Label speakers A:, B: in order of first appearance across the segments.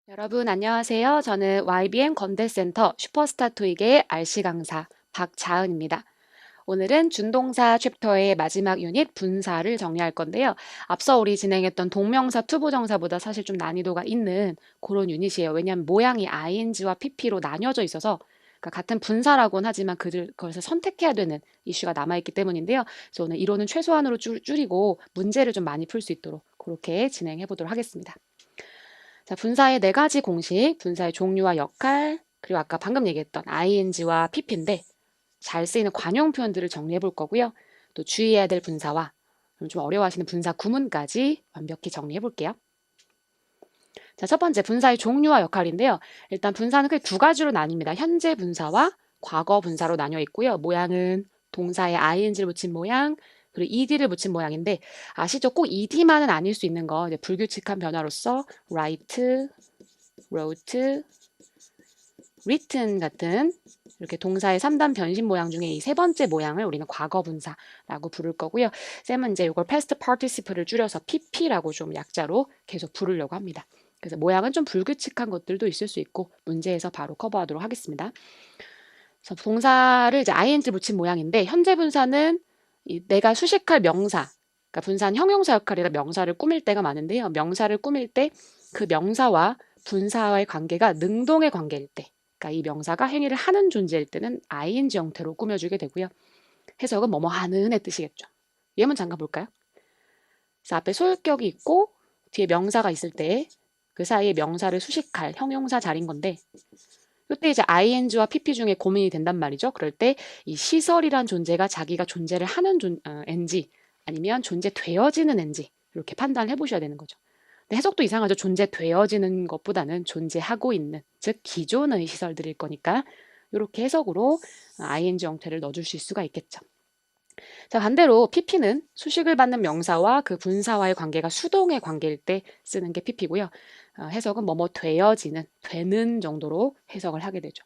A: 여러분 안녕하세요. 저는 YBN 건대센터 슈퍼스타 토익의 RC 강사 박자은입니다. 오늘은 준동사 챕터의 마지막 유닛 분사를 정리할 건데요. 앞서 우리 진행했던 동명사 투부정사보다 사실 좀 난이도가 있는 그런 유닛이에요. 왜냐하면 모양이 ing와 pp로 나뉘어져 있어서 그러니까 같은 분사라고는 하지만 그것을 선택해야 되는 이슈가 남아있기 때문인데요. 그래서 오늘 이론은 최소한으로 줄이고 문제를 좀 많이 풀 수 있도록 그렇게 진행해 보도록 하겠습니다. 자, 분사의 네 가지 공식, 분사의 종류와 역할, 그리고 아까 방금 얘기했던 ing와 pp인데 잘 쓰이는 관용 표현들을 정리해 볼 거고요. 또 주의해야 될 분사와 좀 어려워하시는 분사 구문까지 완벽히 정리해 볼게요. 자, 첫 번째 분사의 종류와 역할인데요. 일단 분사는 크게 두 가지로 나뉩니다. 현재 분사와 과거 분사로 나뉘어 있고요. 모양은 동사에 ing를 붙인 모양, 그리고 ed를 붙인 모양인데 아시죠? 꼭 ed만은 아닐 수 있는 거 이제 불규칙한 변화로서 write, wrote, written 같은 이렇게 동사의 3단 변신 모양 중에 이 세 번째 모양을 우리는 과거 분사라고 부를 거고요. 쌤은 이제 이걸 past participle을 줄여서 pp라고 좀 약자로 계속 부르려고 합니다. 그래서 모양은 좀 불규칙한 것들도 있을 수 있고 문제에서 바로 커버하도록 하겠습니다. 그래서 동사를 이제 ing 붙인 모양인데 현재 분사는 내가 수식할 명사, 그러니까 분사는 형용사 역할이라 명사를 꾸밀 때가 많은데요. 명사를 꾸밀 때 그 명사와 분사와의 관계가 능동의 관계일 때, 그러니까 이 명사가 행위를 하는 존재일 때는 ing 형태로 꾸며주게 되고요. 해석은 뭐뭐 하는의 뜻이겠죠. 예문 잠깐 볼까요? 그래서 앞에 소유격이 있고 뒤에 명사가 있을 때 그 사이에 명사를 수식할 형용사 자리인 건데 이때 이제 ing와 pp 중에 고민이 된단 말이죠. 그럴 때 이 시설이란 존재가 자기가 존재를 하는 ng 아니면 존재되어지는 ng 이렇게 판단을 해보셔야 되는 거죠. 근데 해석도 이상하죠. 존재되어지는 것보다는 존재하고 있는, 즉 기존의 시설들일 거니까 이렇게 해석으로 ing 형태를 넣어주실 수가 있겠죠. 자, 반대로 pp는 수식을 받는 명사와 그 분사와의 관계가 수동의 관계일 때 쓰는 게 pp고요. 해석은 뭐뭐 되어지는, 되는 정도로 해석을 하게 되죠.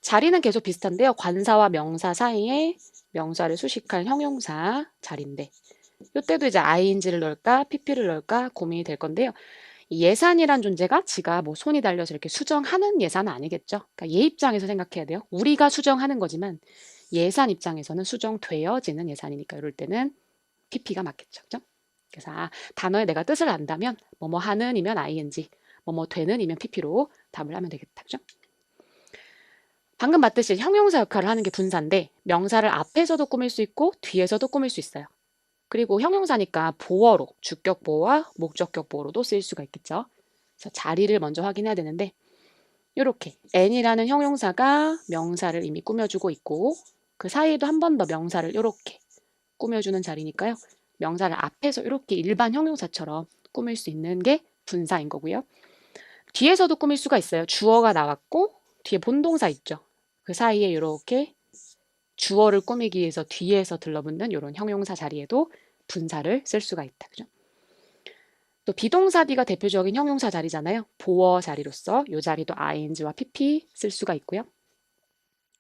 A: 자리는 계속 비슷한데요. 관사와 명사 사이에 명사를 수식할 형용사 자리인데 이때도 이제 ing를 넣을까 pp를 넣을까 고민이 될 건데요. 이 예산이란 존재가 지가 뭐 손이 달려서 이렇게 수정하는 예산은 아니겠죠. 그러니까 얘 입장에서 생각해야 돼요. 우리가 수정하는 거지만 예산 입장에서는 수정되어지는 예산이니까 이럴 때는 pp가 맞겠죠. 그죠? 그래서 단어에 내가 뜻을 안다면 뭐뭐 하는이면 ing, 뭐뭐 되는이면 pp로 답을 하면 되겠다. 그죠? 방금 봤듯이 형용사 역할을 하는 게 분사인데 명사를 앞에서도 꾸밀 수 있고 뒤에서도 꾸밀 수 있어요. 그리고 형용사니까 보어로, 주격 보어와 목적격 보어로도 쓰일 수가 있겠죠. 그래서 자리를 먼저 확인해야 되는데 이렇게 n이라는 형용사가 명사를 이미 꾸며주고 있고 그 사이에도 한 번 더 명사를 이렇게 꾸며주는 자리니까요. 명사를 앞에서 이렇게 일반 형용사처럼 꾸밀 수 있는 게 분사인 거고요. 뒤에서도 꾸밀 수가 있어요. 주어가 나왔고 뒤에 본동사 있죠. 그 사이에 이렇게 주어를 꾸미기 위해서 뒤에서 들러붙는 이런 형용사 자리에도 분사를 쓸 수가 있다. 그죠? 또 비동사 D가 대표적인 형용사 자리잖아요. 보어 자리로서 이 자리도 ing와 pp 쓸 수가 있고요.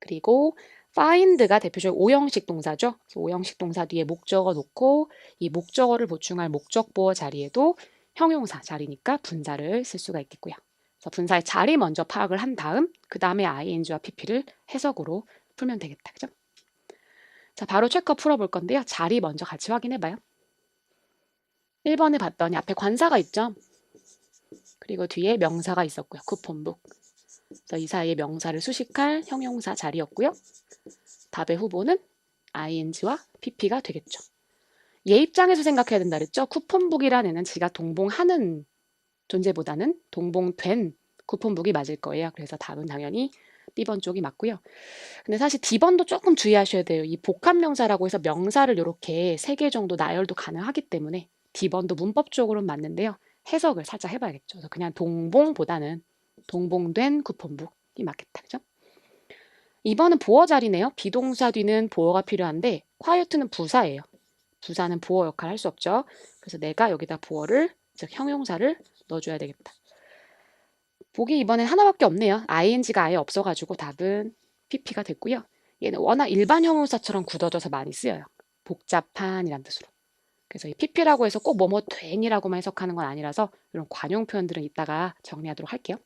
A: 그리고 find가 대표적인 오형식 동사죠. 오형식 동사 뒤에 목적어 놓고 이 목적어를 보충할 목적보어 자리에도 형용사 자리니까 분사를 쓸 수가 있겠고요. 그래서 분사의 자리 먼저 파악을 한 다음 그 다음에 ing와 pp를 해석으로 풀면 되겠다. 그죠? 자, 바로 체크 풀어볼 건데요. 자리 먼저 같이 확인해봐요. 1번에 봤더니 앞에 관사가 있죠. 그리고 뒤에 명사가 있었고요. 쿠폰북. 그래서 이 사이에 명사를 수식할 형용사 자리였고요. 답의 후보는 ing와 pp가 되겠죠. 얘 입장에서 생각해야 된다 그랬죠. 쿠폰북이라는 애는 지가 동봉하는 존재보다는 동봉된 쿠폰북이 맞을 거예요. 그래서 답은 당연히 B번 쪽이 맞고요. 근데 사실 D번도 조금 주의하셔야 돼요. 이 복합명사라고 해서 명사를 이렇게 3개 정도 나열도 가능하기 때문에 D번도 문법적으로는 맞는데요. 해석을 살짝 해봐야겠죠. 그래서 그냥 동봉보다는 동봉된 쿠폰북이 맞겠다. 그죠? 2번은 보어 자리네요. 비동사 뒤는 보어가 필요한데 quiet는 부사예요. 부사는 보어 역할을 할 수 없죠. 그래서 내가 여기다 보어를, 즉 형용사를 넣어줘야 되겠다. 보기 이번엔 하나밖에 없네요. ing가 아예 없어가지고 답은 pp가 됐고요. 얘는 워낙 일반 형용사처럼 굳어져서 많이 쓰여요. 복잡한이란 뜻으로. 그래서 이 PP라고 해서 꼭 뭐뭐 된이라고만 해석하는 건 아니라서 이런 관용 표현들은 이따가 정리하도록 할게요.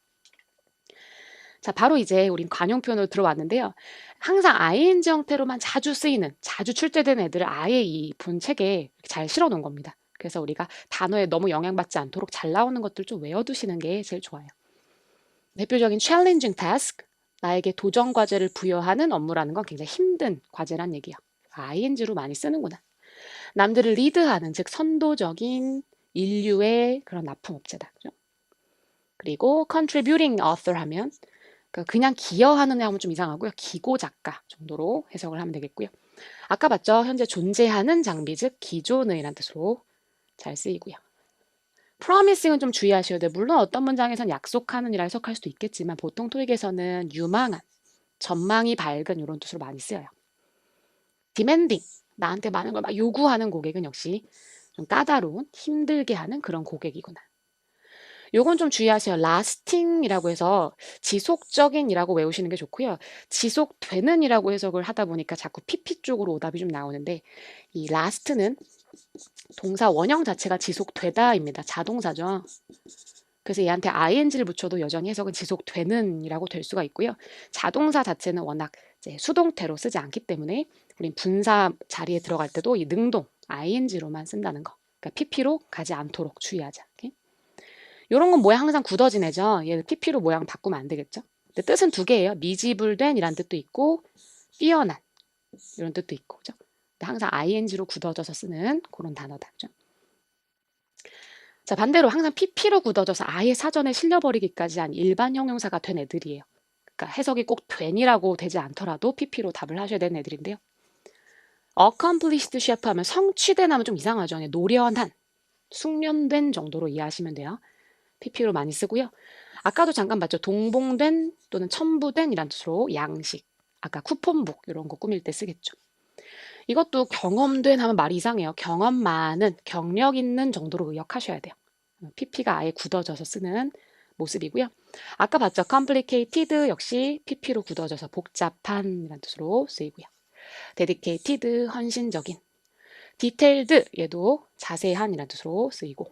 A: 자, 바로 이제 우린 관용 표현으로 들어왔는데요. 항상 ing 형태로만 자주 쓰이는, 자주 출제되는 애들을 아예 이 본책에 잘 실어 놓은 겁니다. 그래서 우리가 단어에 너무 영향받지 않도록 잘 나오는 것들 좀 외워두시는 게 제일 좋아요. 대표적인 challenging task, 나에게 도전 과제를 부여하는 업무라는 건 굉장히 힘든 과제란 얘기야. ing로 많이 쓰는구나. 남들을 리드하는, 즉 선도적인 인류의 그런 납품업체다. 그죠? 그리고 contributing author 하면 그냥 기여하는 애 하면 좀 이상하고요. 기고 작가 정도로 해석을 하면 되겠고요. 아까 봤죠? 현재 존재하는 장비, 즉 기존의란 뜻으로 잘 쓰이고요. promising은 좀 주의하셔야 돼요. 물론 어떤 문장에선 약속하는 이라 해석할 수도 있겠지만 보통 토익에서는 유망한, 전망이 밝은 이런 뜻으로 많이 쓰여요. demanding, 나한테 많은 걸 막 요구하는 고객은 역시 좀 까다로운, 힘들게 하는 그런 고객이구나. 요건 좀 주의하세요. lasting이라고 해서 지속적인이라고 외우시는 게 좋고요. 지속되는이라고 해석을 하다 보니까 자꾸 PP 쪽으로 오답이 좀 나오는데 이 last는 동사 원형 자체가 지속되다입니다. 자동사죠. 그래서 얘한테 ing를 붙여도 여전히 해석은 지속되는이라고 될 수가 있고요. 자동사 자체는 워낙 이제 수동태로 쓰지 않기 때문에 우린 분사 자리에 들어갈 때도 이 능동 ing로만 쓴다는 거. 그러니까 pp로 가지 않도록 주의하자. 오케이? 이런 건 모양 항상 굳어진 애죠. 얘 pp로 모양 바꾸면 안 되겠죠. 근데 뜻은 두 개예요. 미지불된 이란 뜻도 있고 뛰어난 이런 뜻도 있고 그죠? 근데 항상 ing로 굳어져서 쓰는 그런 단어다. 그죠? 자, 반대로 항상 pp로 굳어져서 아예 사전에 실려버리기까지 한 일반 형용사가 된 애들이에요. 그러니까 해석이 꼭 된이라고 되지 않더라도 pp로 답을 하셔야 되는 애들인데요. accomplished chef 하면 성취된 하면 좀 이상하죠. 그냥 노련한, 숙련된 정도로 이해하시면 돼요. pp로 많이 쓰고요. 아까도 잠깐 봤죠. 동봉된 또는 첨부된 이란 뜻으로 양식, 아까 쿠폰북 이런 거 꾸밀 때 쓰겠죠. 이것도 경험된 하면 말이 이상해요. 경험 많은, 경력 있는 정도로 의역하셔야 돼요. pp가 아예 굳어져서 쓰는 모습이고요. 아까 봤죠. complicated 역시 pp로 굳어져서 복잡한 이란 뜻으로 쓰이고요. dedicated, 헌신적인. detailed, 얘도 자세한 이란 뜻으로 쓰이고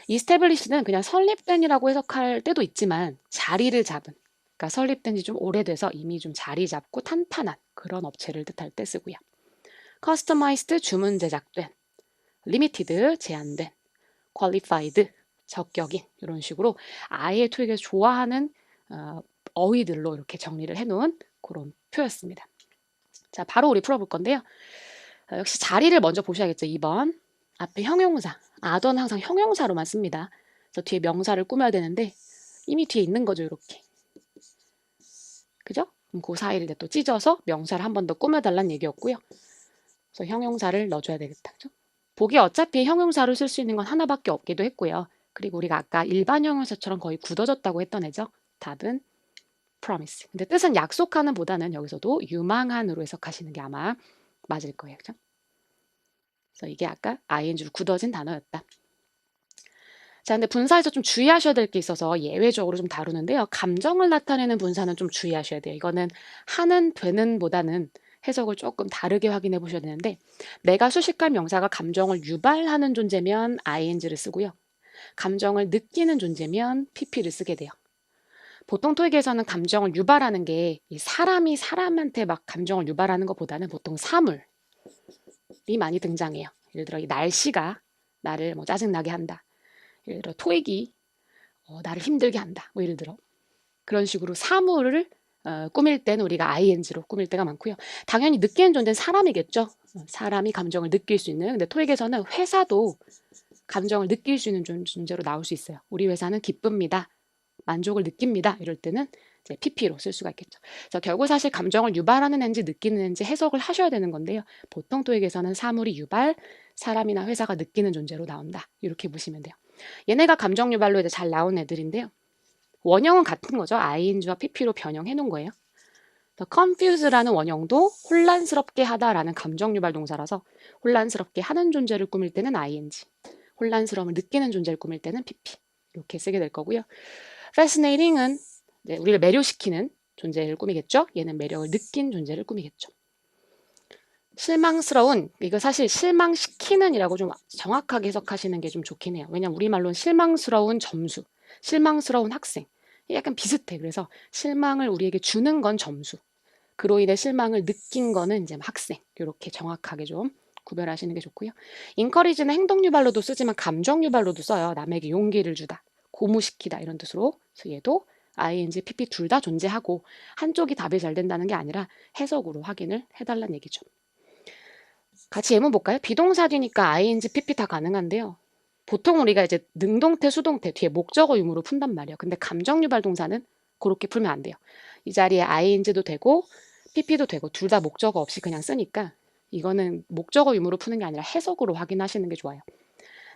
A: establisheden 그냥 설립된이라고 해석할 때도 있지만 자리를 잡은, 그러니까 설립된 지 좀 오래돼서 이미 좀 자리 잡고 탄탄한 그런 업체를 뜻할 때 쓰고요. customized, 주문 제작된, limited, 제한된, qualified, 적격인 이런 식으로 아예 토익에서 좋아하는 어휘들로 이렇게 정리를 해놓은 그런 표였습니다. 자, 바로 우리 풀어볼 건데요. 역시 자리를 먼저 보셔야겠죠. 2번. 앞에 형용사. 아던 항상 형용사로만 씁니다. 그래서 뒤에 명사를 꾸며야 되는데 이미 뒤에 있는 거죠. 이렇게. 그죠? 그럼 그 사이를 또 찢어서 명사를 한 번 더 꾸며달라는 얘기였고요. 그래서 형용사를 넣어줘야 되겠다. 그죠? 보기에 어차피 형용사로 쓸 수 있는 건 하나밖에 없기도 했고요. 그리고 우리가 아까 일반 형용사처럼 거의 굳어졌다고 했던 애죠. 답은 promise. 근데 뜻은 약속하는 보다는 여기서도 유망한으로 해석하시는 게 아마 맞을 거예요. 그죠? 그래서 이게 아까 ing로 굳어진 단어였다. 자, 근데 분사에서 좀 주의하셔야 될 게 있어서 예외적으로 좀 다루는데요. 감정을 나타내는 분사는 좀 주의하셔야 돼요. 이거는 하는, 되는 보다는 해석을 조금 다르게 확인해 보셔야 되는데 내가 수식할 명사가 감정을 유발하는 존재면 ing를 쓰고요. 감정을 느끼는 존재면 pp를 쓰게 돼요. 보통 토익에서는 감정을 유발하는 게 사람이 사람한테 막 감정을 유발하는 것보다는 보통 사물이 많이 등장해요. 예를 들어 이 날씨가 나를 뭐 짜증나게 한다. 예를 들어 토익이 나를 힘들게 한다. 뭐 예를 들어 그런 식으로 사물을 꾸밀 때는 우리가 ing로 꾸밀 때가 많고요. 당연히 느끼는 존재는 사람이겠죠. 사람이 감정을 느낄 수 있는. 근데 토익에서는 회사도 감정을 느낄 수 있는 존재로 나올 수 있어요. 우리 회사는 기쁩니다. 만족을 느낍니다. 이럴 때는 이제 pp로 쓸 수가 있겠죠. 그래서 결국 사실 감정을 유발하는 애인지 느끼는 애인지 해석을 하셔야 되는 건데요. 보통 토익에서는 사물이 유발, 사람이나 회사가 느끼는 존재로 나온다. 이렇게 보시면 돼요. 얘네가 감정 유발로 이제 잘 나온 애들인데요. 원형은 같은 거죠. ing와 pp로 변형해 놓은 거예요. confuse라는 원형도 혼란스럽게 하다라는 감정 유발 동사라서 혼란스럽게 하는 존재를 꾸밀 때는 ing, 혼란스러움을 느끼는 존재를 꾸밀 때는 pp 이렇게 쓰게 될 거고요. fascinating은 우리를 매료시키는 존재를 꾸미겠죠. 얘는 매력을 느낀 존재를 꾸미겠죠. 실망스러운, 이거 사실 실망시키는 이라고 좀 정확하게 해석하시는 게 좀 좋긴 해요. 왜냐면 우리말로는 실망스러운 점수, 실망스러운 학생. 약간 비슷해. 그래서 실망을 우리에게 주는 건 점수. 그로 인해 실망을 느낀 거는 이제 학생. 이렇게 정확하게 좀 구별하시는 게 좋고요. encourage는 행동 유발로도 쓰지만 감정 유발로도 써요. 남에게 용기를 주다, 고무시키다 이런 뜻으로. 그래서 얘도 ing, pp 둘 다 존재하고 한쪽이 답이 잘 된다는 게 아니라 해석으로 확인을 해달라는 얘기죠. 같이 예문 볼까요? 비동사 뒤니까 ing, pp 다 가능한데요. 보통 우리가 이제 능동태, 수동태 뒤에 목적어 유무로 푼단 말이에요. 근데 감정 유발 동사는 그렇게 풀면 안 돼요. 이 자리에 ing도 되고 pp도 되고 둘 다 목적어 없이 그냥 쓰니까 이거는 목적어 유무로 푸는 게 아니라 해석으로 확인하시는 게 좋아요.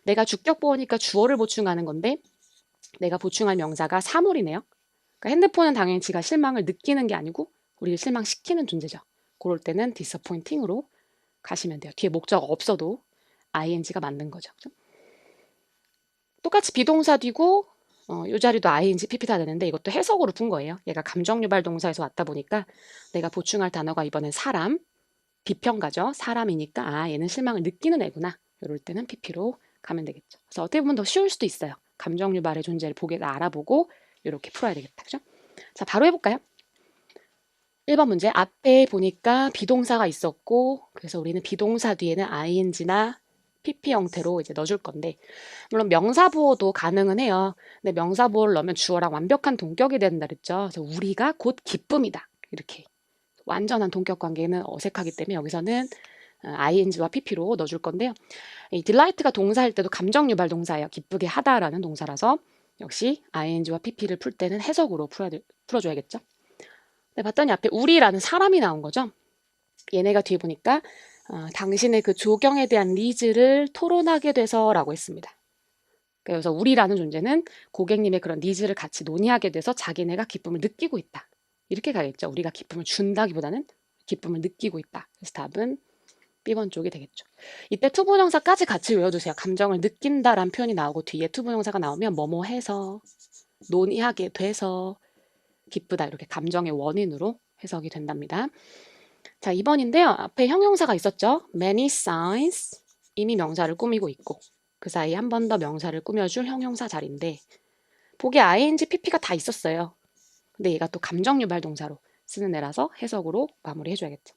A: 내가 주격 보어니까 주어를 보충하는 건데 내가 보충할 명사가 사물이네요. 그러니까 핸드폰은 당연히 지가 실망을 느끼는 게 아니고 우리를 실망시키는 존재죠. 그럴 때는 disappointing으로 가시면 돼요. 뒤에 목적 없어도 ing가 맞는 거죠. 그죠? 똑같이 비동사 뒤고 이 자리도 ing, pp 다 되는데 이것도 해석으로 푼 거예요. 얘가 감정 유발 동사에서 왔다 보니까 내가 보충할 단어가 이번엔 사람, 비평가죠. 사람이니까 아 얘는 실망을 느끼는 애구나. 이럴 때는 pp로 가면 되겠죠. 그래서 어떻게 보면 더 쉬울 수도 있어요. 감정 유발의 존재를 알아보고 이렇게 풀어야 되겠다. 그죠? 자, 바로 해볼까요? 1번 문제. 앞에 보니까 비동사가 있었고 그래서 우리는 비동사 뒤에는 ing나 pp 형태로 이제 넣어줄 건데 물론 명사보호도 가능은 해요. 근데 명사보호를 넣으면 주어랑 완벽한 동격이 된다 그랬죠. 그래서 우리가 곧 기쁨이다. 이렇게 완전한 동격 관계는 어색하기 때문에 여기서는 ing와 pp로 넣어줄 건데요. 이 delight가 동사일 때도 감정 유발 동사예요. 기쁘게 하다라는 동사라서 역시 ing와 pp를 풀 때는 해석으로 풀어줘야겠죠. 네, 봤더니 앞에 우리라는 사람이 나온 거죠. 얘네가 뒤에 보니까 당신의 그 조경에 대한 니즈를 토론하게 돼서라고 했습니다. 그래서 우리라는 존재는 고객님의 그런 니즈를 같이 논의하게 돼서 자기네가 기쁨을 느끼고 있다. 이렇게 가겠죠. 우리가 기쁨을 준다기보다는 기쁨을 느끼고 있다. 그래서 답은 B번 쪽이 되겠죠. 이때 투부정사까지 같이 외워두세요. 감정을 느낀다라는 표현이 나오고 뒤에 투부정사가 나오면 뭐뭐 해서, 논의하게 돼서, 기쁘다 이렇게 감정의 원인으로 해석이 된답니다. 자, 2번인데요. 앞에 형용사가 있었죠. Many signs 이미 명사를 꾸미고 있고 그 사이에 한 번 더 명사를 꾸며줄 형용사 자리인데 보기에 ing, pp가 다 있었어요. 근데 얘가 또 감정 유발 동사로 쓰는 애라서 해석으로 마무리해줘야겠죠.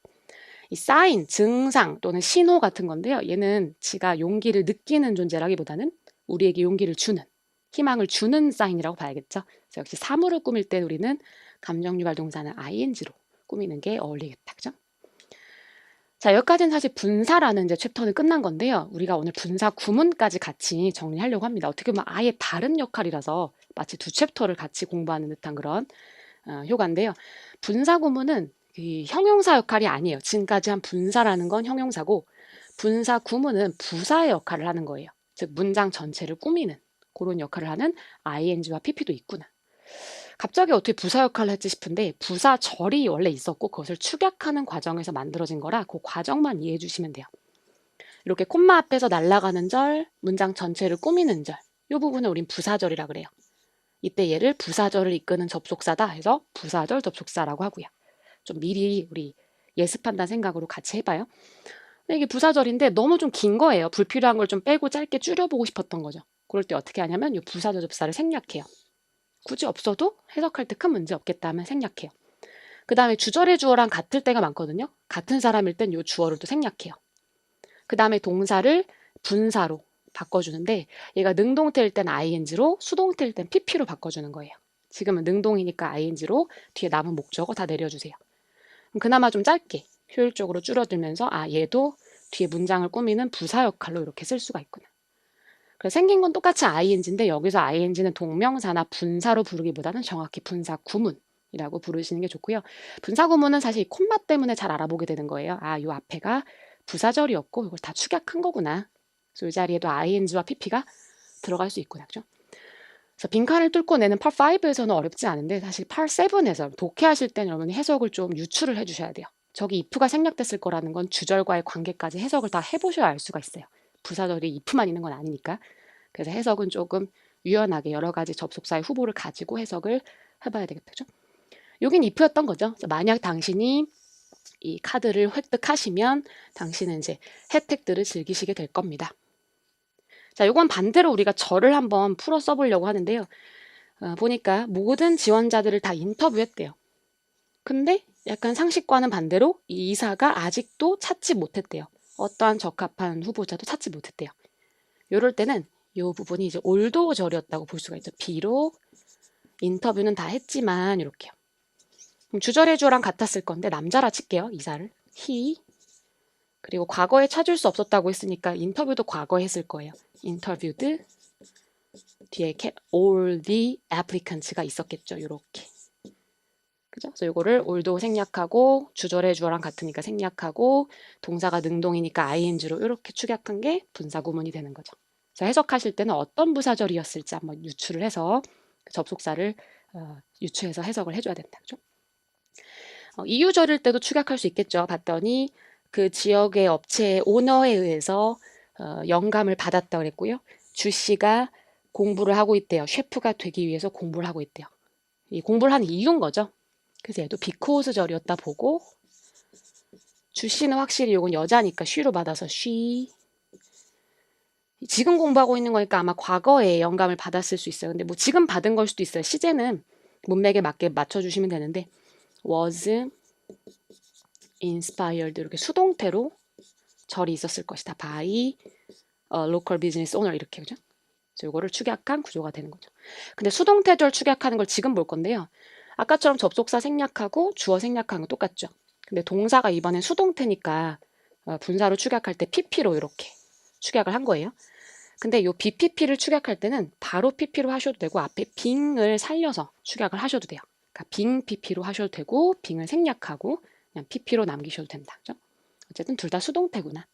A: 이 sign, 증상 또는 신호 같은 건데요. 얘는 지가 용기를 느끼는 존재라기보다는 우리에게 용기를 주는, 희망을 주는 사인이라고 봐야겠죠. 그래서 역시 사물을 꾸밀 때 우리는 감정 유발 동사는 ing로 꾸미는 게 어울리겠다. 그죠? 자, 여기까지는 사실 분사라는 이제 챕터는 끝난 건데요. 우리가 오늘 분사 구문까지 같이 정리하려고 합니다. 어떻게 보면 아예 다른 역할이라서 마치 두 챕터를 같이 공부하는 듯한 그런 효과인데요. 분사 구문은 이 형용사 역할이 아니에요. 지금까지 한 분사라는 건 형용사고 분사 구문은 부사의 역할을 하는 거예요. 즉 문장 전체를 꾸미는 그런 역할을 하는 ing와 pp도 있구나. 갑자기 어떻게 부사 역할을 했지 싶은데 부사절이 원래 있었고 그것을 축약하는 과정에서 만들어진 거라 그 과정만 이해해 주시면 돼요. 이렇게 콤마 앞에서 날아가는 절, 문장 전체를 꾸미는 절, 이 부분을 우린 부사절이라 그래요. 이때 얘를 부사절을 이끄는 접속사다 해서 부사절 접속사라고 하고요. 좀 미리 우리 예습한다는 생각으로 같이 해봐요. 이게 부사절인데 너무 좀 긴 거예요. 불필요한 걸 좀 빼고 짧게 줄여보고 싶었던 거죠. 그럴 때 어떻게 하냐면 이 부사절 접사를 생략해요. 굳이 없어도 해석할 때 큰 문제 없겠다 하면 생략해요. 그 다음에 주절의 주어랑 같을 때가 많거든요. 같은 사람일 땐 이 주어를 또 생략해요. 그 다음에 동사를 분사로 바꿔주는데 얘가 능동태일 땐 ing로 수동태일 땐 pp로 바꿔주는 거예요. 지금은 능동이니까 ing로 뒤에 남은 목적어 다 내려주세요. 그럼 그나마 좀 짧게 효율적으로 줄어들면서 아 얘도 뒤에 문장을 꾸미는 부사 역할로 이렇게 쓸 수가 있구나. 그래서 생긴 건 똑같이 ing인데 여기서 ing는 동명사나 분사로 부르기보다는 정확히 분사 구문이라고 부르시는 게 좋고요. 분사 구문은 사실 이 콤마 때문에 잘 알아보게 되는 거예요. 아, 요 앞에가 부사절이었고 이걸 다 축약한 거구나. 그래서 이 자리에도 ing와 pp가 들어갈 수 있구나. 그죠? 그래서 빈칸을 뚫고 내는 part 5에서는 어렵지 않은데 사실 part 7에서 독해하실 때는 여러분이 해석을 좀 유추를 해주셔야 돼요. 저기 if가 생략됐을 거라는 건 주절과의 관계까지 해석을 다 해보셔야 알 수가 있어요. 부사절이 if만 있는 건 아니니까. 그래서 해석은 조금 유연하게 여러 가지 접속사의 후보를 가지고 해석을 해봐야 되겠죠. 여긴 if였던 거죠. 만약 당신이 이 카드를 획득하시면 당신은 이제 혜택들을 즐기시게 될 겁니다. 자, 요건 반대로 우리가 절을 한번 풀어 써보려고 하는데요. 보니까 모든 지원자들을 다 인터뷰했대요. 근데 약간 상식과는 반대로 이 이사가 아직도 찾지 못했대요. 어떠한 적합한 후보자도 찾지 못했대요. 요럴 때는 요 부분이 이제 올도 절이었다고 볼 수가 있죠. 비록 인터뷰는 다 했지만 이렇게요. 그럼 주절의 주어랑 같았을 건데 남자라 칠게요. 이사를. he. 그리고 과거에 찾을 수 없었다고 했으니까 인터뷰도 과거에 했을 거예요. interviewed. 뒤에 all the applicants가 있었겠죠. 요렇게. 그죠? 그래서 요거를 all도 생략하고 주절의 주어랑 같으니까 생략하고 동사가 능동이니까 ing로 이렇게 축약한 게 분사 구문이 되는 거죠. 그래서 해석하실 때는 어떤 부사절이었을지 한번 유추를 해서 접속사를 유추해서 해석을 해줘야 된다. 그죠? 이유절일 때도 축약할 수 있겠죠. 봤더니 그 지역의 업체의 오너에 의해서 영감을 받았다 그랬고요. 주 씨가 공부를 하고 있대요. 셰프가 되기 위해서 공부를 하고 있대요. 이 공부를 하는 이유인 거죠. 그래서 얘도 비코스절이었다 보고 주 씨는 확실히 이건 여자니까 she로 받아서 she. 지금 공부하고 있는 거니까 아마 과거에 영감을 받았을 수 있어요. 근데 뭐 지금 받은 걸 수도 있어요. 시제는 문맥에 맞게 맞춰주시면 되는데 was inspired 이렇게 수동태로 절이 있었을 것이다. by local business owner 이렇게 그죠? 그래서 이거를 축약한 구조가 되는 거죠. 근데 수동태절 축약하는 걸 지금 볼 건데요. 아까처럼 접속사 생략하고 주어 생략하는 거 똑같죠. 근데 동사가 이번엔 수동태니까 분사로 축약할 때 pp로 이렇게 축약을 한 거예요. 근데 이 BPP를 축약할 때는 바로 PP로 하셔도 되고 앞에 빙을 살려서 축약을 하셔도 돼요. 그러니까 빙 PP로 하셔도 되고 빙을 생략하고 그냥 PP로 남기셔도 된다. 그죠? 어쨌든 둘 다 수동태구나.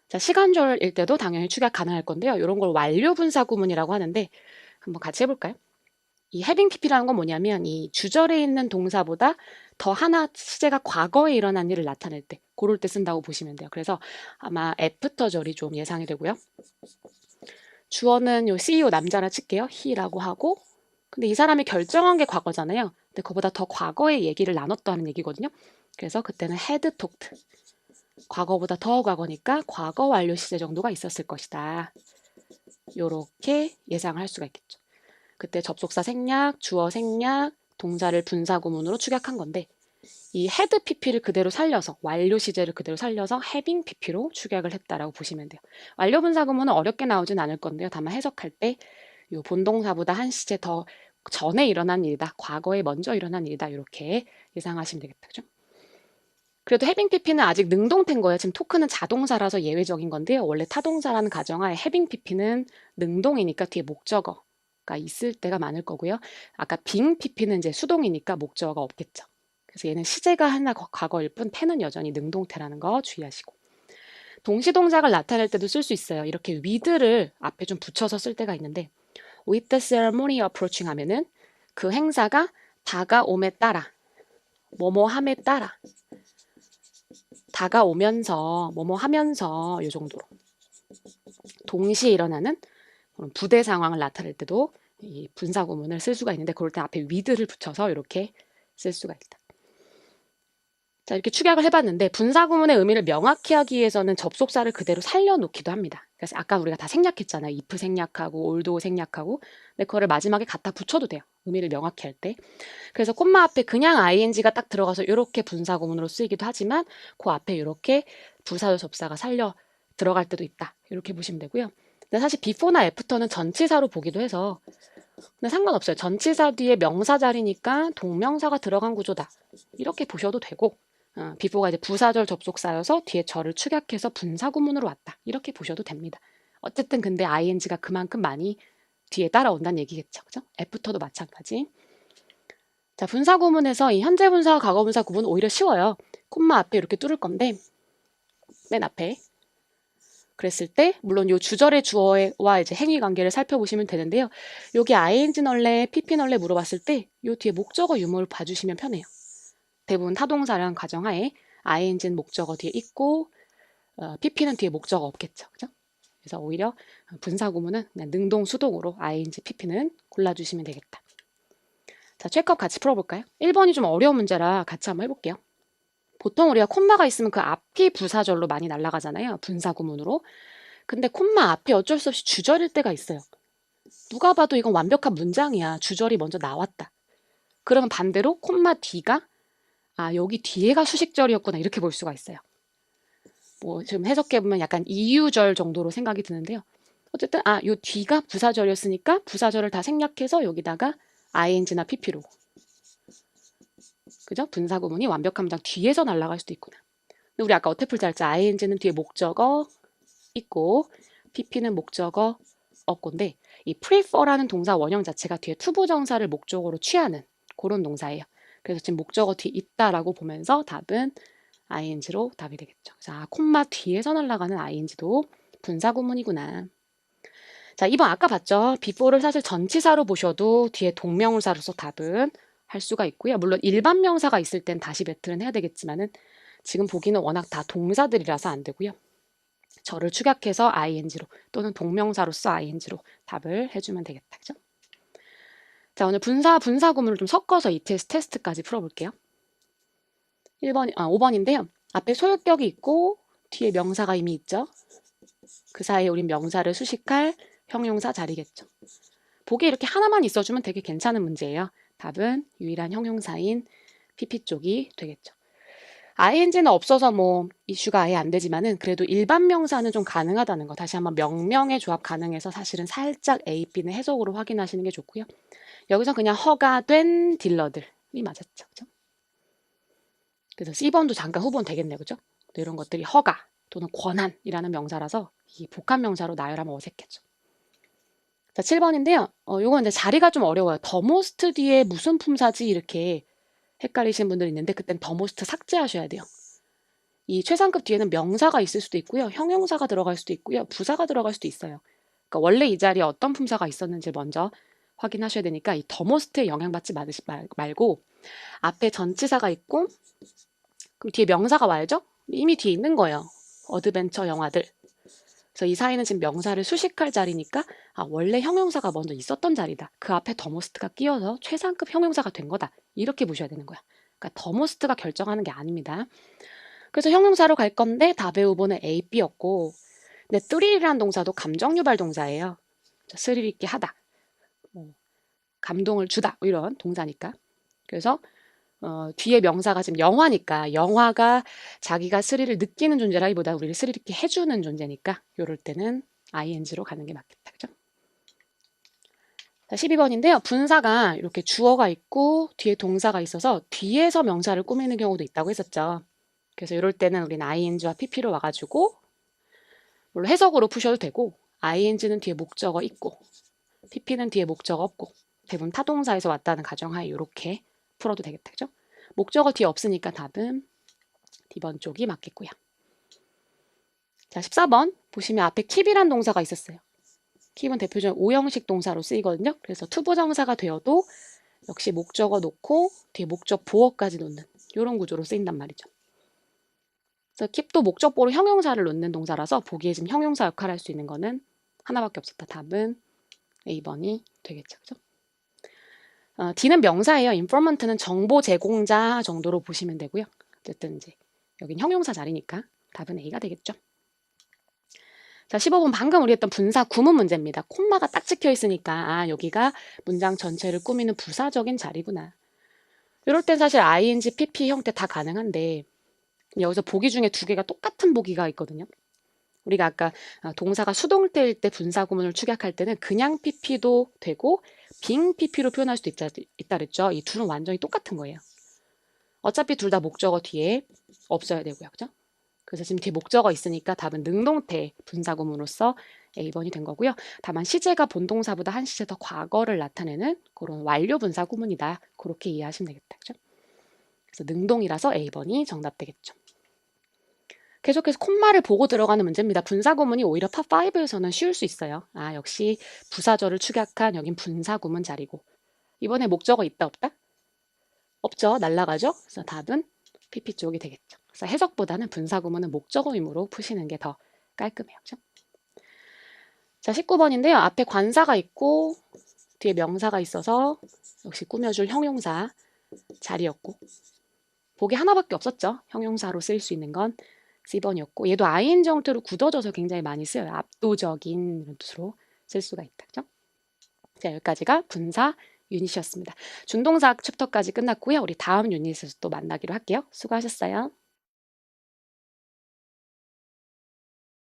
A: 자, 시간절일 때도 당연히 축약 가능할 건데요. 이런 걸 완료 분사 구문이라고 하는데 한번 같이 해볼까요? 이 having pp라는 건 뭐냐면 이 주절에 있는 동사보다 더 하나 시제가 과거에 일어난 일을 나타낼 때 그럴 때 쓴다고 보시면 돼요. 그래서 아마 애프터절이 좀 예상이 되고요. 주어는 요 CEO 남자라 칠게요. he라고 하고 근데 이 사람이 결정한 게 과거잖아요. 근데 그보다 더 과거의 얘기를 나눴다는 얘기거든요. 그래서 그때는 had talked. 과거보다 더 과거니까 과거 완료 시제 정도가 있었을 것이다. 요렇게 예상을 할 수가 있겠죠. 그때 접속사 생략, 주어 생략, 동사를 분사 구문으로 축약한 건데 이 had pp를 그대로 살려서 완료 시제를 그대로 살려서 having pp로 축약을 했다라고 보시면 돼요. 완료 분사 구문은 어렵게 나오진 않을 건데요. 다만 해석할 때 요 본동사보다 한 시제 더 전에 일어난 일이다. 과거에 먼저 일어난 일이다. 이렇게 예상하시면 되겠다. 그죠? 그래도 having pp는 아직 능동태인 거예요. 지금 토크는 자동사라서 예외적인 건데요. 원래 타동사라는 가정하에 having pp는 능동이니까 뒤에 목적어가 있을 때가 많을 거고요. 아까 being pp는 이제 수동이니까 목적어가 없겠죠. 그래서 얘는 시제가 하나 과거일 뿐 태는 여전히 능동태라는 거 주의하시고. 동시동작을 나타낼 때도 쓸 수 있어요. 이렇게 with를 앞에 좀 붙여서 쓸 때가 있는데 with the ceremony approaching 하면은 그 행사가 다가옴에 따라 뭐뭐함에 따라 다가오면서 뭐뭐 하면서 이 정도로 동시에 일어나는 그런 부대 상황을 나타낼 때도 이 분사 구문을 쓸 수가 있는데 그럴 때 앞에 with를 붙여서 이렇게 쓸 수가 있다. 자, 이렇게 축약을 해봤는데 분사 구문의 의미를 명확히 하기 위해서는 접속사를 그대로 살려놓기도 합니다. 그래서 아까 우리가 다 생략했잖아요. if 생략하고 all도 생략하고 근데 그거를 마지막에 갖다 붙여도 돼요. 의미를 명확히 할 때. 그래서 콤마 앞에 그냥 ing가 딱 들어가서 이렇게 분사 구문으로 쓰이기도 하지만 그 앞에 이렇게 부사절 접사가 살려 들어갈 때도 있다. 이렇게 보시면 되고요. 근데 사실 before나 after는 전치사로 보기도 해서 근데 상관없어요. 전치사 뒤에 명사 자리니까 동명사가 들어간 구조다. 이렇게 보셔도 되고 before가 이제 부사절 접속사여서 뒤에 절을 축약해서 분사 구문으로 왔다. 이렇게 보셔도 됩니다. 어쨌든 근데 ing가 그만큼 많이 뒤에 따라온다는 얘기겠죠. 그죠? after도 마찬가지. 자, 분사 구문에서 이 현재 분사와 과거 분사 구분은 오히려 쉬워요. 콤마 앞에 이렇게 뚫을 건데 맨 앞에 그랬을 때 물론 요 주절의 주어와 이제 행위 관계를 살펴보시면 되는데요. 여기 ing 널래, pp 널래 물어봤을 때 요 뒤에 목적어 유무를 봐주시면 편해요. 대부분 타동사랑 가정하에 ing는 목적어 뒤에 있고 pp는 뒤에 목적어 없겠죠. 그죠? 그래서 오히려 분사 구문은 그냥 능동 수동으로 ing, pp는 골라주시면 되겠다. 자, 체크업 같이 풀어볼까요? 1번이 좀 어려운 문제라 같이 한번 해볼게요. 보통 우리가 콤마가 있으면 그 앞이 부사절로 많이 날아가잖아요. 분사 구문으로. 근데 콤마 앞이 어쩔 수 없이 주절일 때가 있어요. 누가 봐도 이건 완벽한 문장이야. 주절이 먼저 나왔다. 그러면 반대로 콤마 뒤가 여기 뒤에가 수식절이었구나 이렇게 볼 수가 있어요. 뭐 지금 해석해보면 약간 이유절 정도로 생각이 드는데요. 어쨌든 요 뒤가 부사절이었으니까 부사절을 다 생략해서 여기다가 ing나 pp로 그죠? 분사 구문이 완벽한 문장 뒤에서 날아갈 수도 있구나. 근데 우리 아까 어떻게 풀자 했지? ing는 뒤에 목적어 있고 pp는 목적어 없고인데 이 prefer라는 동사 원형 자체가 뒤에 투부정사를 목적으로 취하는 그런 동사예요. 그래서 지금 목적어 뒤에 있다라고 보면서 답은 ing로 답이 되겠죠. 자, 콤마 뒤에서 날아가는 ing도 분사 구문이구나. 자, 2번 아까 봤죠? before를 사실 전치사로 보셔도 뒤에 동명사로서 답은 할 수가 있고요. 물론 일반 명사가 있을 땐 다시 배틀은 해야 되겠지만은 지금 보기는 워낙 다 동사들이라서 안 되고요. 저를 축약해서 ing로 또는 동명사로서 ing로 답을 해주면 되겠다. 그죠? 자, 오늘 분사 구문을 좀 섞어서 ETS 테스트까지 풀어볼게요. 5번인데요. 앞에 소유격이 있고 뒤에 명사가 이미 있죠. 그 사이에 우린 명사를 수식할 형용사 자리겠죠. 보기에 이렇게 하나만 있어주면 되게 괜찮은 문제예요. 답은 유일한 형용사인 PP 쪽이 되겠죠. ing는 없어서 뭐 이슈가 아예 안 되지만은 그래도 일반 명사는 좀 가능하다는 거 다시 한번 명명의 조합 가능해서 사실은 살짝 A, B는 해석으로 확인하시는 게 좋고요. 여기서 그냥 허가된 딜러들이 맞았죠. 그죠? 그래서 C번도 잠깐 후보는 되겠네요. 그죠? 이런 것들이 허가 또는 권한이라는 명사라서 이 복합 명사로 나열하면 어색했죠. 자, 7번인데요. 요건 이제 자리가 좀 어려워요. 더 모스트 뒤에 무슨 품사지 이렇게 헷갈리시는 분들이 있는데 그땐 더 모스트 삭제하셔야 돼요. 이 최상급 뒤에는 명사가 있을 수도 있고요. 형용사가 들어갈 수도 있고요. 부사가 들어갈 수도 있어요. 그러니까 원래 이 자리에 어떤 품사가 있었는지 먼저 확인하셔야 되니까 이 더 모스트에 영향받지 말고 앞에 전치사가 있고 그럼 뒤에 명사가 와야죠? 이미 뒤에 있는 거예요. 어드벤처 영화들. 그래서 이 사이는 지금 명사를 수식할 자리니까 원래 형용사가 먼저 있었던 자리다. 그 앞에 더 모스트가 끼어서 최상급 형용사가 된 거다. 이렇게 보셔야 되는 거야. 그러니까 더 모스트가 결정하는 게 아닙니다. 그래서 형용사로 갈 건데 답의 후보는 A, B였고 근데 thril이라는 동사도 감정 유발 동사예요. 스릴 있게 하다. 감동을 주다. 이런 동사니까. 그래서 뒤에 명사가 지금 영화니까 영화가 자기가 스릴을 느끼는 존재라기보다 우리를 스릴 있게 해주는 존재니까 이럴 때는 ing로 가는 게 맞겠다. 그죠? 자, 12번인데요. 분사가 이렇게 주어가 있고 뒤에 동사가 있어서 뒤에서 명사를 꾸미는 경우도 있다고 했었죠. 그래서 이럴 때는 우리는 ing와 pp로 와가지고 물론 해석으로 푸셔도 되고 ing는 뒤에 목적어 있고 pp는 뒤에 목적어 없고 대부분 타동사에서 왔다는 가정하에 이렇게 풀어도 되겠다. 그죠? 목적어 뒤에 없으니까 답은 D번 쪽이 맞겠고요. 자, 14번 보시면 앞에 keep이란 동사가 있었어요. keep은 대표적인 오형식 동사로 쓰이거든요. 그래서 투부정사가 되어도 역시 목적어 놓고 뒤에 목적 보어까지 놓는 이런 구조로 쓰인단 말이죠. 그래서 keep도 목적보로 형용사를 놓는 동사라서 보기에 지금 형용사 역할을 할 수 있는 거는 하나밖에 없었다. 답은 A번이 되겠죠. 그죠? D는 명사예요. informant는 정보 제공자 정도로 보시면 되고요. 어쨌든 이제 여긴 형용사 자리니까 답은 A가 되겠죠. 자, 15번 방금 우리 했던 분사 구문 문제입니다. 콤마가 딱 찍혀 있으니까 여기가 문장 전체를 꾸미는 부사적인 자리구나. 이럴 땐 사실 ing, pp 형태 다 가능한데 여기서 보기 중에 두 개가 똑같은 보기가 있거든요. 우리가 아까 동사가 수동태일 때 분사 구문을 축약할 때는 그냥 pp도 되고 빙 pp로 표현할 수도 있다 그랬죠. 이 둘은 완전히 똑같은 거예요. 어차피 둘 다 목적어 뒤에 없어야 되고요. 그죠? 그래서 지금 뒤에 목적어 있으니까 답은 능동태 분사 구문으로서 A번이 된 거고요. 다만 시제가 본동사보다 한 시제 더 과거를 나타내는 그런 완료 분사 구문이다. 그렇게 이해하시면 되겠다. 그죠? 그래서 능동이라서 A번이 정답 되겠죠. 계속해서 콤마를 보고 들어가는 문제입니다. 분사 구문이 오히려 파5에서는 쉬울 수 있어요. 역시 부사절을 축약한 여긴 분사 구문 자리고 이번에 목적어 있다 없다? 없죠. 날라가죠. 그래서 답은 PP 쪽이 되겠죠. 그래서 해석보다는 분사 구문은 목적어 의무로 푸시는 게 더 깔끔해요. 그죠? 자, 19번인데요. 앞에 관사가 있고 뒤에 명사가 있어서 역시 꾸며줄 형용사 자리였고 보기 하나밖에 없었죠. 형용사로 쓸 수 있는 건 C번이었고 얘도 ing 형태로 굳어져서 굉장히 많이 쓰여요. 압도적인 이런 뜻으로 쓸 수가 있다. 그죠? 자, 여기까지가 분사 유닛이었습니다. 준동사 챕터까지 끝났고요. 우리 다음 유닛에서 또 만나기로 할게요. 수고하셨어요.